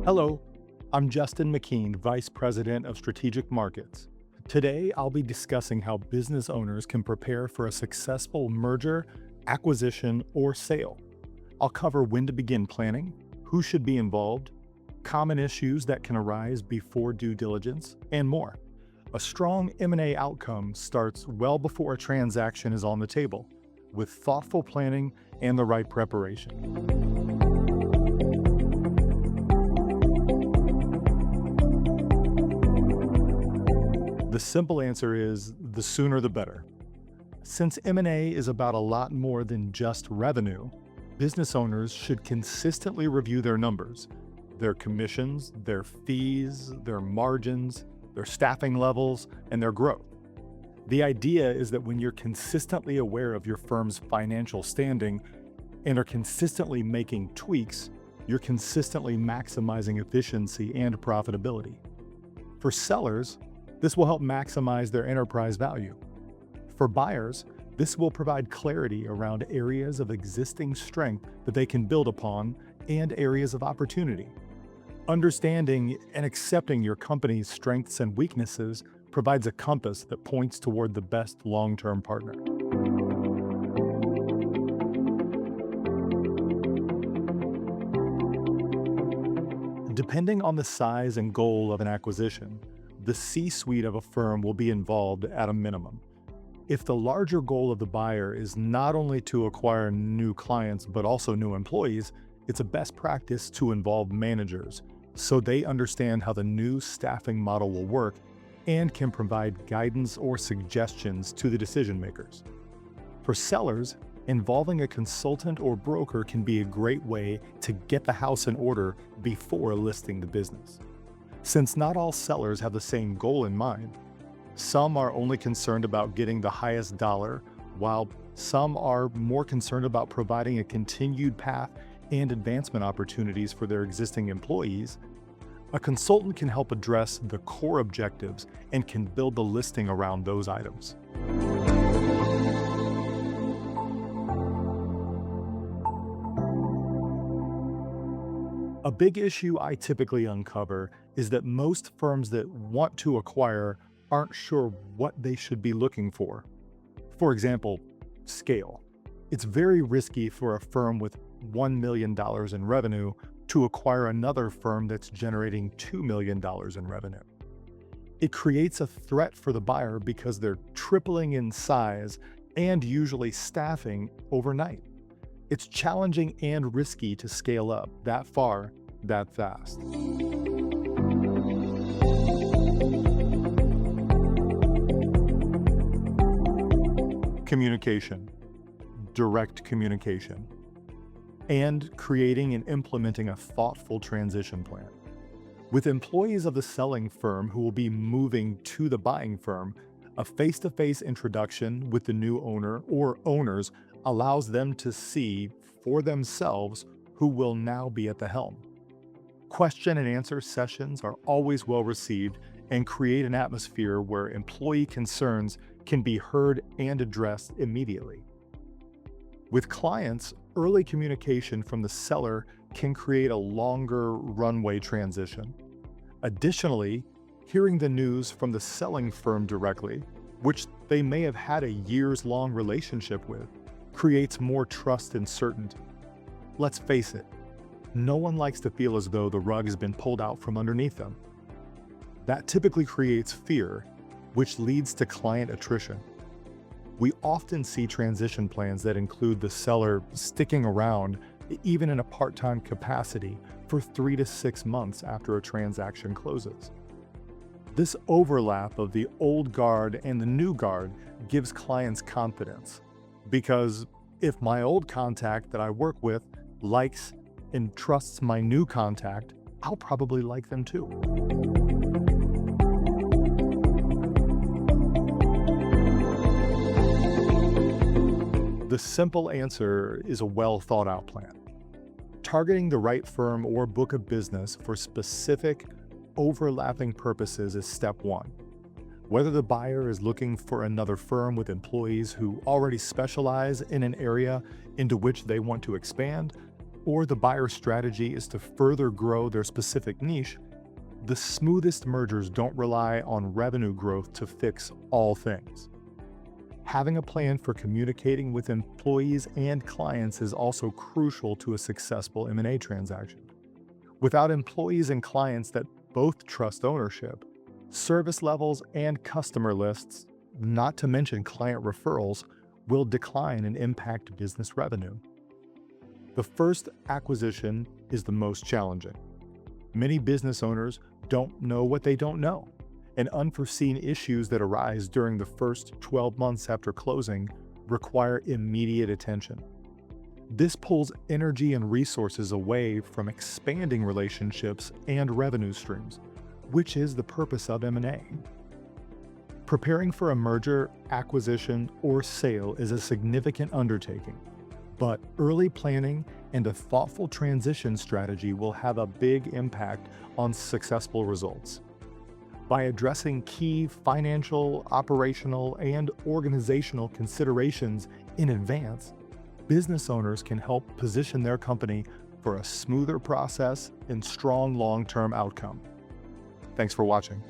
Hello, I'm Justin McKeand, Vice President of Strategic Markets. Today, I'll be discussing how business owners can prepare for a successful merger, acquisition, or sale. I'll cover when to begin planning, who should be involved, common issues that can arise before due diligence, and more. A strong M&A outcome starts well before a transaction is on the table, with thoughtful planning and the right preparation. The simple answer is the sooner the better. Since M&A is about a lot more than just revenue, business owners should consistently review their numbers, their commissions, their fees, their margins, their staffing levels, and their growth. The idea is that when you're consistently aware of your firm's financial standing and are consistently making tweaks, you're consistently maximizing efficiency and profitability. For sellers, this will help maximize their enterprise value. For buyers, this will provide clarity around areas of existing strength that they can build upon and areas of opportunity. Understanding and accepting your company's strengths and weaknesses provides a compass that points toward the best long-term partner. Depending on the size and goal of an acquisition, the C-suite of a firm will be involved at a minimum. If the larger goal of the buyer is not only to acquire new clients but also new employees, it's a best practice to involve managers so they understand how the new staffing model will work and can provide guidance or suggestions to the decision makers. For sellers, involving a consultant or broker can be a great way to get the house in order before listing the business. Since not all sellers have the same goal in mind, some are only concerned about getting the highest dollar, while some are more concerned about providing a continued path and advancement opportunities for their existing employees, a consultant can help address the core objectives and can build the listing around those items. A big issue I typically uncover is that most firms that want to acquire aren't sure what they should be looking for. For example, scale. It's very risky for a firm with $1 million in revenue to acquire another firm that's generating $2 million in revenue. It creates a threat for the buyer because they're tripling in size and usually staffing overnight. It's challenging and risky to scale up that far, that fast. Communication, direct communication, and creating and implementing a thoughtful transition plan. With employees of the selling firm who will be moving to the buying firm, a face-to-face introduction with the new owner or owners allows them to see for themselves who will now be at the helm. Question and answer sessions are always well received and create an atmosphere where employee concerns can be heard and addressed immediately. With clients, early communication from the seller can create a longer runway transition. Additionally, hearing the news from the selling firm directly, which they may have had a years-long relationship with, creates more trust and certainty. Let's face it, no one likes to feel as though the rug has been pulled out from underneath them. That typically creates fear, which leads to client attrition. We often see transition plans that include the seller sticking around, even in a part-time capacity, for 3 to 6 months after a transaction closes. This overlap of the old guard and the new guard gives clients confidence, because if my old contact that I work with likes and trusts my new contact, I'll probably like them too. The simple answer is a well-thought-out plan. Targeting the right firm or book of business for specific, overlapping purposes is step one. Whether the buyer is looking for another firm with employees who already specialize in an area into which they want to expand, or the buyer's strategy is to further grow their specific niche, the smoothest mergers don't rely on revenue growth to fix all things. Having a plan for communicating with employees and clients is also crucial to a successful M&A transaction. Without employees and clients that both trust ownership, service levels and customer lists, not to mention client referrals, will decline and impact business revenue. The first acquisition is the most challenging. Many business owners don't know what they don't know, and unforeseen issues that arise during the first 12 months after closing require immediate attention. This pulls energy and resources away from expanding relationships and revenue streams, which is the purpose of M&A. Preparing for a merger, acquisition, or sale is a significant undertaking, but early planning and a thoughtful transition strategy will have a big impact on successful results. By addressing key financial, operational, and organizational considerations in advance, business owners can help position their company for a smoother process and strong long-term outcome. Thanks for watching.